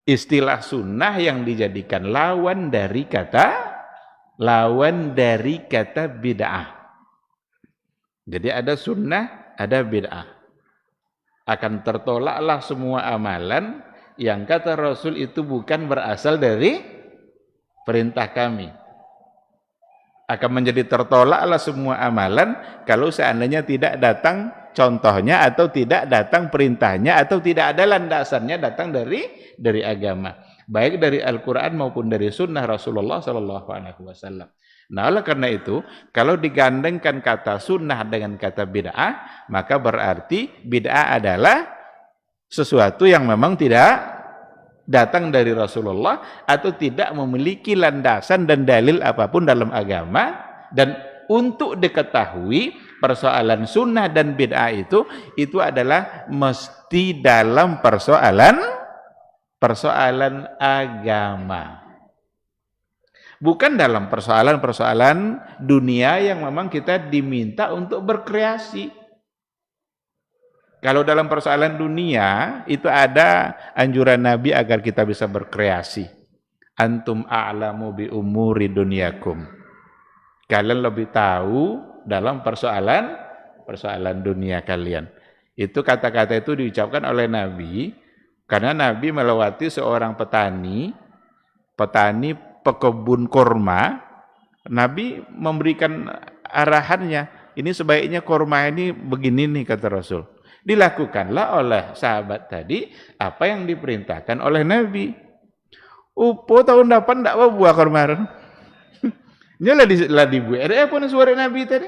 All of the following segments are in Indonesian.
istilah sunnah yang dijadikan lawan dari kata bid'ah. Jadi ada sunnah, ada bid'ah. Akan tertolaklah semua amalan yang kata Rasul itu bukan berasal dari perintah kami. Akan menjadi tertolaklah semua amalan kalau seandainya tidak datang contohnya atau tidak datang perintahnya atau tidak ada landasannya datang dari agama, baik dari Al-Qur'an maupun dari sunnah Rasulullah sallallahu alaihi wasallam. Nah, oleh karena itu, kalau digandengkan kata sunnah dengan kata bid'ah, maka berarti bid'ah adalah sesuatu yang memang tidak datang dari Rasulullah atau tidak memiliki landasan dan dalil apapun dalam agama. Dan untuk diketahui persoalan sunnah dan bid'ah itu adalah mesti dalam persoalan agama, bukan dalam persoalan dunia yang memang kita diminta untuk berkreasi. Kalau dalam persoalan dunia, itu ada anjuran Nabi agar kita bisa berkreasi. Antum a'lamu bi umuri dunyakum. Kalian lebih tahu dalam persoalan dunia kalian. Itu kata-kata itu diucapkan oleh Nabi, karena Nabi melewati seorang petani pekebun kurma. Nabi memberikan arahannya, ini sebaiknya kurma ini begini nih, kata Rasul. Dilakukanlah oleh sahabat tadi apa yang diperintahkan oleh Nabi. Upo tahun depan tidak buah kurma. Ini lah dibuat. Apa suara Nabi tadi?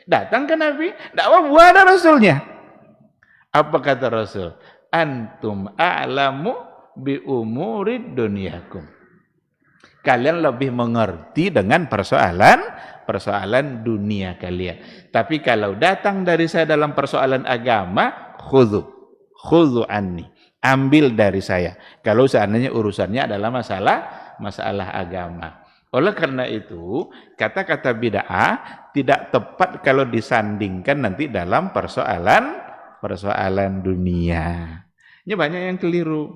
Datang ke Nabi, tidak buah ada Rasulnya. Apa kata Rasul? Antum a'lamu bi umurid dunyakum. Kalian lebih mengerti dengan persoalan dunia kalian. Tapi kalau datang dari saya dalam persoalan agama, khudhu anni, ambil dari saya. Kalau seandainya urusannya adalah masalah agama. Oleh karena itu, kata-kata bid'ah tidak tepat kalau disandingkan nanti dalam persoalan dunia. Ini banyak yang keliru.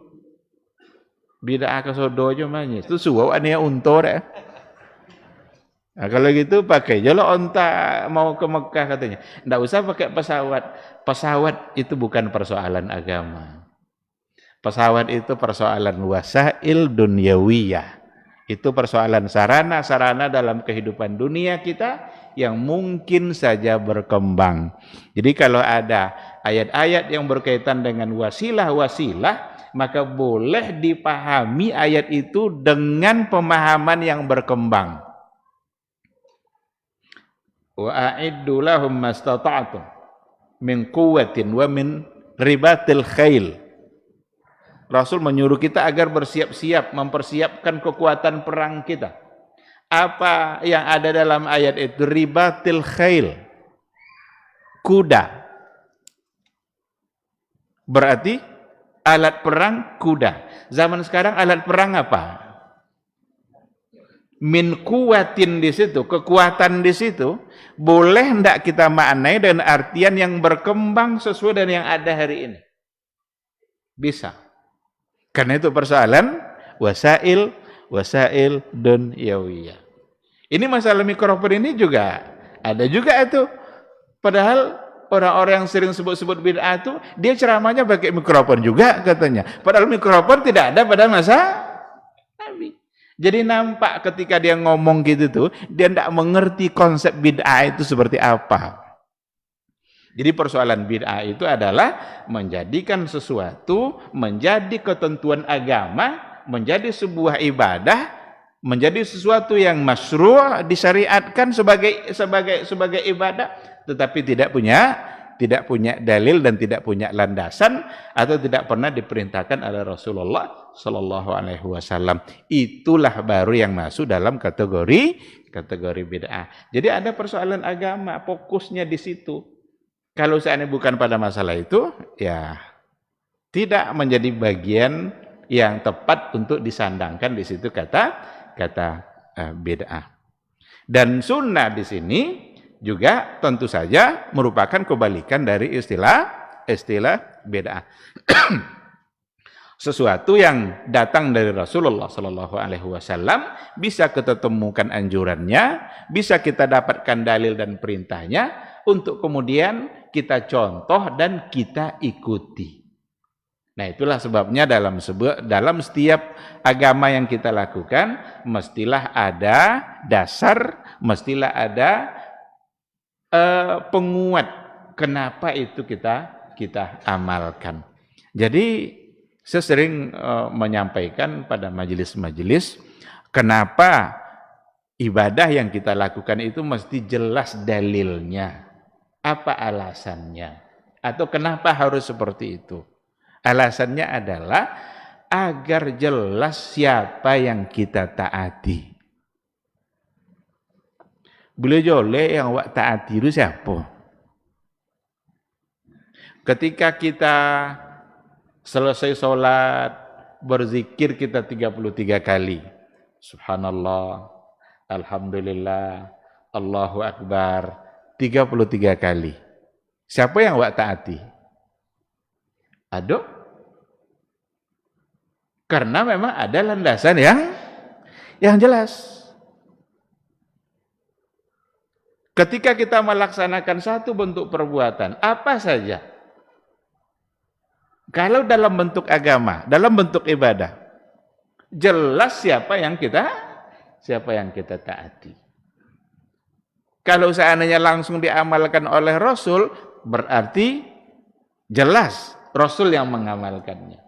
Bid'ah kesodojo namanya. Itu suau ania untor ya. Nah, kalau gitu pakai jalo onta mau ke Mekah katanya. Nggak usah pakai pesawat. Pesawat itu bukan persoalan agama. Pesawat itu persoalan wasail dunyawiyah. Itu persoalan sarana-sarana dalam kehidupan dunia kita yang mungkin saja berkembang. Jadi kalau ada ayat-ayat yang berkaitan dengan wasilah-wasilah, maka boleh dipahami ayat itu dengan pemahaman yang berkembang. Wa a'iddu lahum mastata'tum min quwwatin wa min ribatil khail. Rasul menyuruh kita agar bersiap-siap, mempersiapkan kekuatan perang kita. Apa yang ada dalam ayat itu? Ribatil khail, kuda. Berarti alat perang kuda. Zaman sekarang alat perang apa? Min kuwatin di situ, kekuatan di situ, boleh enggak kita maknai dengan artian yang berkembang sesuai dengan yang ada hari ini? Bisa. Karena itu persoalan wasail dunyawiyah. Ini masalah mikrofon ini juga ada juga itu. Padahal orang-orang yang sering sebut-sebut bid'ah itu, dia ceramahnya pakai mikrofon juga katanya. Padahal mikrofon tidak ada pada masa Nabi. Jadi nampak ketika dia ngomong gitu tuh, dia tidak mengerti konsep bid'ah itu seperti apa. Jadi persoalan bid'ah itu adalah menjadikan sesuatu menjadi ketentuan agama, menjadi sebuah ibadah, menjadi sesuatu yang masyru' disyariatkan sebagai ibadah, tetapi tidak punya dalil dan tidak punya landasan atau tidak pernah diperintahkan oleh Rasulullah sallallahu alaihi wasallam. Itulah baru yang masuk dalam kategori bid'ah. Jadi ada persoalan agama, fokusnya di situ. Kalau seandainya bukan pada masalah itu, ya tidak menjadi bagian yang tepat untuk disandangkan di situ kata bid'ah. Dan sunnah di sini juga tentu saja merupakan kebalikan dari istilah bid'ah. sesuatu yang datang dari Rasulullah Sallallahu Alaihi Wasallam, bisa kita temukan anjurannya, bisa kita dapatkan dalil dan perintahnya, untuk kemudian kita contoh dan kita ikuti. Nah, itulah sebabnya dalam setiap agama yang kita lakukan, mestilah ada dasar, mestilah ada penguat kenapa itu kita amalkan. Jadi saya sering menyampaikan pada majelis-majelis, kenapa ibadah yang kita lakukan itu mesti jelas dalilnya, apa alasannya, atau kenapa harus seperti itu. Alasannya adalah agar jelas siapa yang kita taati. Boleh jolek yang wak taati itu siapa? Ketika kita selesai sholat, berzikir kita 33 kali. Subhanallah, Alhamdulillah, Allahu Akbar, 33 kali. Siapa yang wak taati? Aduh. Karena memang ada landasan yang jelas. Ketika kita melaksanakan satu bentuk perbuatan, apa saja, kalau dalam bentuk agama, dalam bentuk ibadah, jelas siapa yang kita taati. Kalau seandainya langsung diamalkan oleh Rasul, berarti jelas Rasul yang mengamalkannya.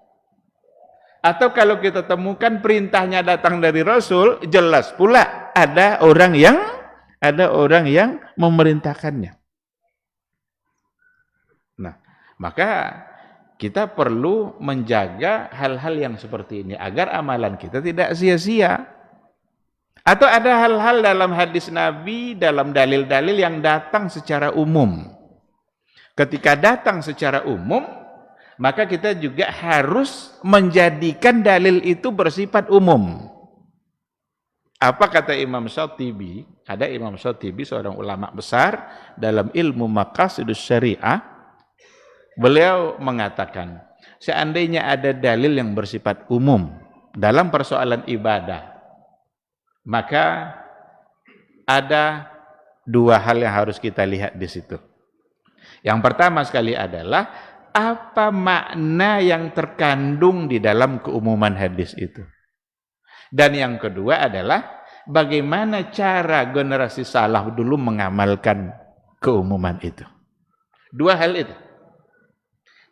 Atau kalau kita temukan perintahnya datang dari Rasul, jelas pula ada orang yang memerintahkannya. Nah, maka kita perlu menjaga hal-hal yang seperti ini agar amalan kita tidak sia-sia. Atau ada hal-hal dalam hadis Nabi, dalam dalil-dalil yang datang secara umum. Ketika datang secara umum, maka kita juga harus menjadikan dalil itu bersifat umum. Apa kata Imam Syatibi? Ada Imam Syatibi, seorang ulama besar dalam ilmu maqasidus syariah. Beliau mengatakan, seandainya ada dalil yang bersifat umum dalam persoalan ibadah, maka ada dua hal yang harus kita lihat di situ. Yang pertama sekali adalah, apa makna yang terkandung di dalam keumuman hadis itu. Dan yang kedua adalah, bagaimana cara generasi salaf dulu mengamalkan keumuman itu. Dua hal itu.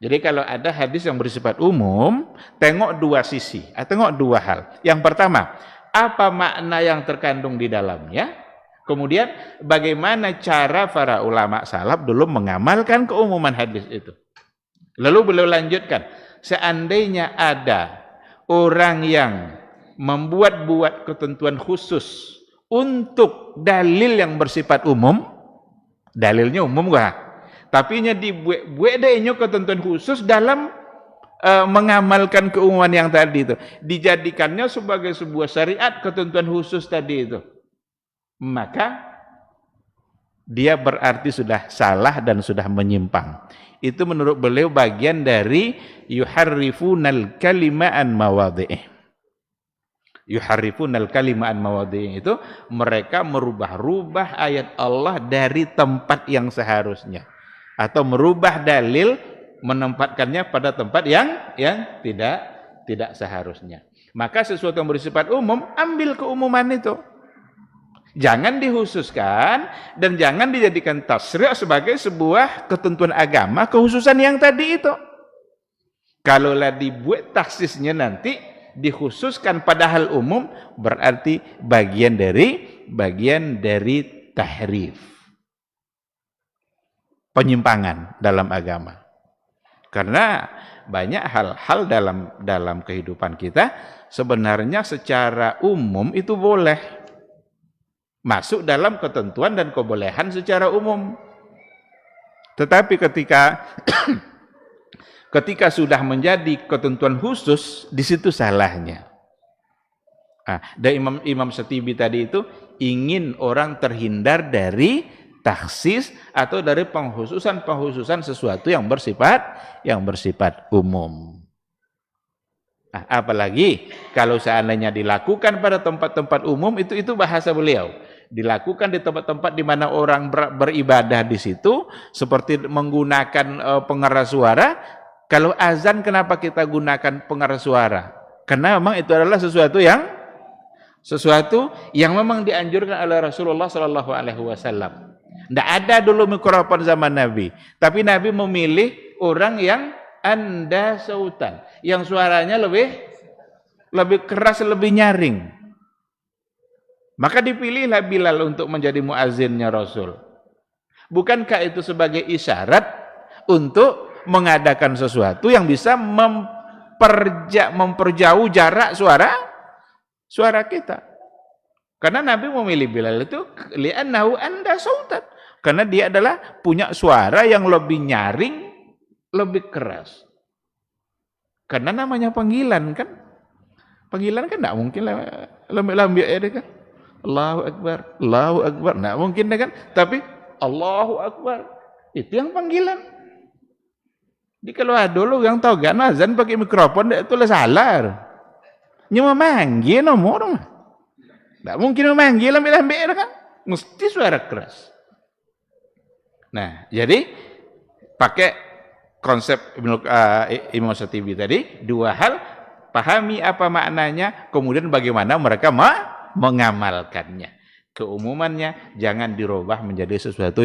Jadi kalau ada hadis yang bersifat umum, tengok dua sisi, tengok dua hal. Yang pertama, apa makna yang terkandung di dalamnya? Kemudian, bagaimana cara para ulama salaf dulu mengamalkan keumuman hadis itu? Lalu beliau lanjutkan, seandainya ada orang yang membuat ketentuan khusus untuk dalil yang bersifat umum, dalilnya umum gak? Tapi nya dibuat dehnya ketentuan khusus dalam mengamalkan keumuman yang tadi itu. Dijadikannya sebagai sebuah syariat ketentuan khusus tadi itu. Maka dia berarti sudah salah dan sudah menyimpang. Itu menurut beliau bagian dari yuharrifunal kalima an mawadhi'ih. Yuharrifunal kalima an mawadhi'ih itu mereka merubah-rubah ayat Allah dari tempat yang seharusnya. Atau merubah dalil, menempatkannya pada tempat yang tidak seharusnya. Maka sesuatu yang bersifat umum, ambil keumuman itu. Jangan dikhususkan dan jangan dijadikan tasri' sebagai sebuah ketentuan agama, kekhususan yang tadi itu. Kalaulah dibuat taksisnya nanti dikhususkan pada hal umum, berarti bagian dari tahrif, penyimpangan dalam agama. Karena banyak hal-hal dalam kehidupan kita sebenarnya secara umum itu boleh masuk dalam ketentuan dan kebolehan secara umum. Tetapi ketika sudah menjadi ketentuan khusus, di situ salahnya. Dan Imam Syatibi tadi itu ingin orang terhindar dari taksis atau dari penghususan sesuatu yang bersifat umum. Nah, apalagi kalau seandainya dilakukan pada tempat-tempat umum, itu bahasa beliau. Dilakukan di tempat-tempat di mana orang beribadah di situ, seperti menggunakan pengeras suara. Kalau azan, kenapa kita gunakan pengeras suara? Karena memang itu adalah sesuatu yang memang dianjurkan oleh Rasulullah Shallallahu Alaihi Wasallam. Tidak ada dulu mikrofon zaman Nabi, tapi Nabi memilih orang yang anda sautan, yang suaranya lebih keras, lebih nyaring. Maka dipilihlah Bilal untuk menjadi muazzinnya Rasul. Bukankah itu sebagai isyarat untuk mengadakan sesuatu yang bisa memperjauh jarak suara kita? Karena Nabi memilih Bilal itu li'annahu anda sautan, karena dia adalah punya suara yang lebih nyaring, lebih keras. Karena namanya panggilan kan. Panggilan kan tidak mungkin lambi ya kan. Allahu Akbar, Allahu Akbar. Tidak mungkin kan. Tapi Allahu Akbar, itu yang panggilan. Jadi kalau ada dulu yang tahu gak azan pakai mikrofon, itu salah. Cuma manggil nomor. Tidak mungkin memanggil lambi kan. Mesti suara keras. Nah, jadi pakai konsep Imam Syatibi tadi, dua hal, pahami apa maknanya, kemudian bagaimana mereka mengamalkannya. Keumumannya jangan dirubah menjadi sesuatu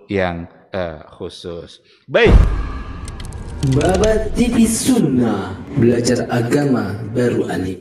yang khusus. Baik. Babat TV Sunnah, belajar agama baru alif.